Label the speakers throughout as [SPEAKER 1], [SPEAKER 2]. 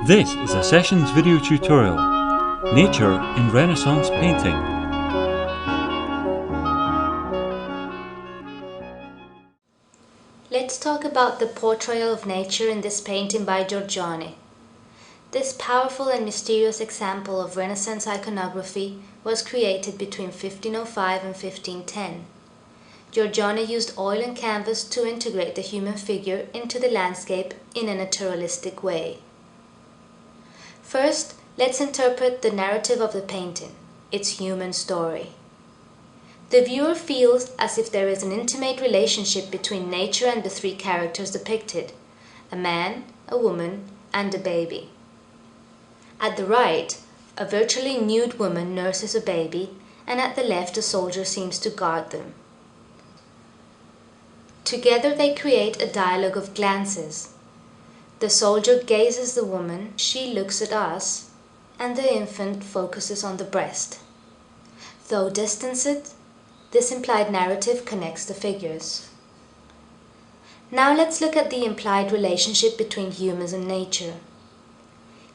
[SPEAKER 1] This is a Sessions video tutorial, Nature in Renaissance Painting.
[SPEAKER 2] Let's talk about the portrayal of nature in this painting by Giorgione. This powerful and mysterious example of Renaissance iconography was created between 1505 and 1510. Giorgione used oil and canvas to integrate the human figure into the landscape in a naturalistic way. First, let's interpret the narrative of the painting, its human story. The viewer feels as if there is an intimate relationship between nature and the three characters depicted: a man, a woman, and a baby. At the right, a virtually nude woman nurses a baby, and at the left a soldier seems to guard them. Together they create a dialogue of glances. The soldier gazes the woman, she looks at us, and the infant focuses on the breast. Though distanced, this implied narrative connects the figures. Now let's look at the implied relationship between humans and nature.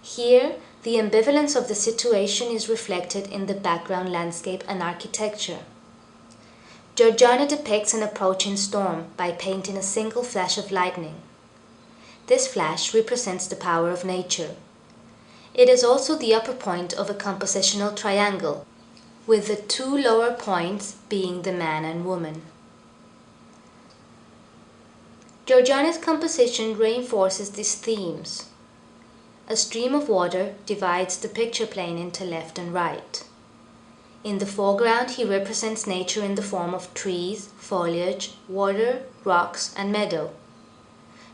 [SPEAKER 2] Here, the ambivalence of the situation is reflected in the background landscape and architecture. Giorgione depicts an approaching storm by painting a single flash of lightning. This flash represents the power of nature. It is also the upper point of a compositional triangle, with the two lower points being the man and woman. Giorgione's composition reinforces these themes. A stream of water divides the picture plane into left and right. In the foreground, he represents nature in the form of trees, foliage, water, rocks, and meadow.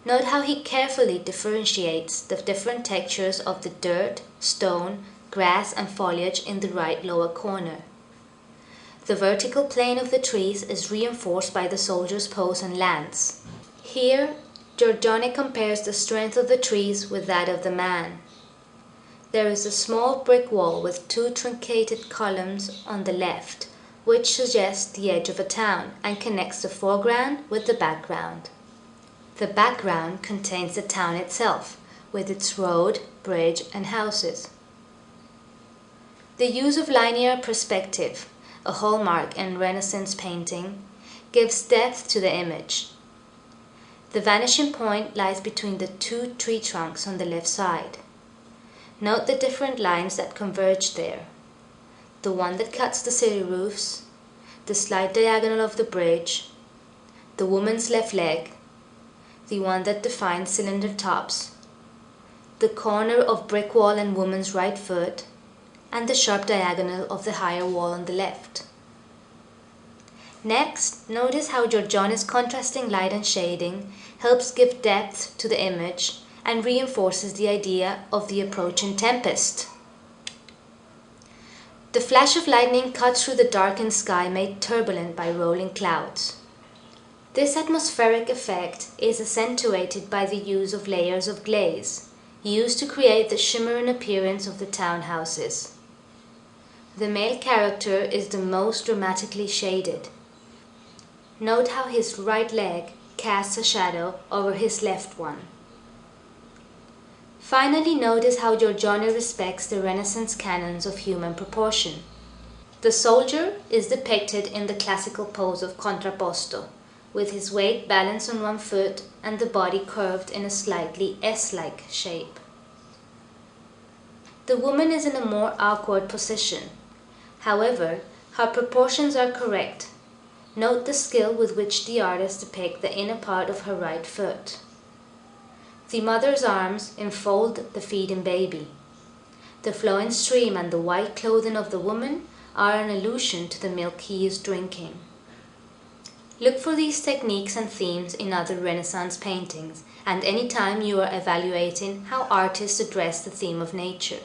[SPEAKER 2] Note how he carefully differentiates the different textures of the dirt, stone, grass, and foliage in the right lower corner. The vertical plane of the trees is reinforced by the soldier's pose and lance. Here, Giorgione compares the strength of the trees with that of the man. There is a small brick wall with two truncated columns on the left, which suggests the edge of a town and connects the foreground with the background. The background contains the town itself, with its road, bridge, and houses. The use of linear perspective, a hallmark in Renaissance painting, gives depth to the image. The vanishing point lies between the two tree trunks on the left side. Note the different lines that converge there. The one that cuts the city roofs, the slight diagonal of the bridge, the woman's left leg, the one that defines cylinder tops, the corner of brick wall and woman's right foot, and the sharp diagonal of the higher wall on the left. Next, notice how Giorgione's contrasting light and shading helps give depth to the image and reinforces the idea of the approaching tempest. The flash of lightning cuts through the darkened sky made turbulent by rolling clouds. This atmospheric effect is accentuated by the use of layers of glaze, used to create the shimmering appearance of the townhouses. The male character is the most dramatically shaded. Note how his right leg casts a shadow over his left one. Finally, notice how Giorgione respects the Renaissance canons of human proportion. The soldier is depicted in the classical pose of contrapposto, with his weight balanced on one foot and the body curved in a slightly S-like shape. The woman is in a more awkward position. However, her proportions are correct. Note the skill with which the artist depicts the inner part of her right foot. The mother's arms enfold the feeding baby. The flowing stream and the white clothing of the woman are an allusion to the milk he is drinking. Look for these techniques and themes in other Renaissance paintings and any time you are evaluating how artists address the theme of nature.